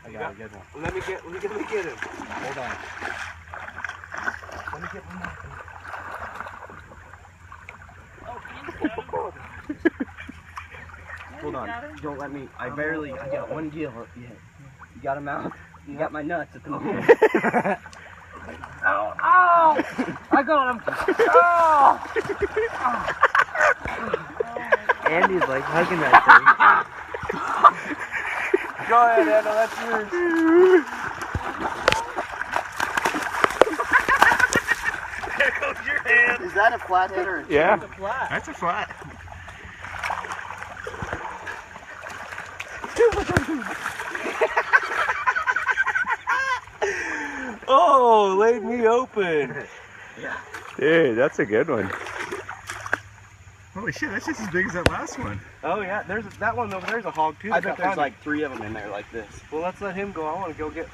I got a good one. Let me get him. Hold on. Let me get one. Hold on. Don't let me. I got one deal yet. You got him out? You got my nuts at the moment. Ow! Ow! I got him! Oh! Andy's like hugging that thing. Go ahead, Anna, that's yours. There goes your hand. Is that a flathead or a Yeah. That's a flat. That's a flat. Oh, laid me open. Yeah. Dude, that's a good one. Holy shit, that's just as big as that last one. Oh yeah, there's that one over there's a hog too. I bet there's like 3 of them in there like this. Well, let's let him go. I want to go get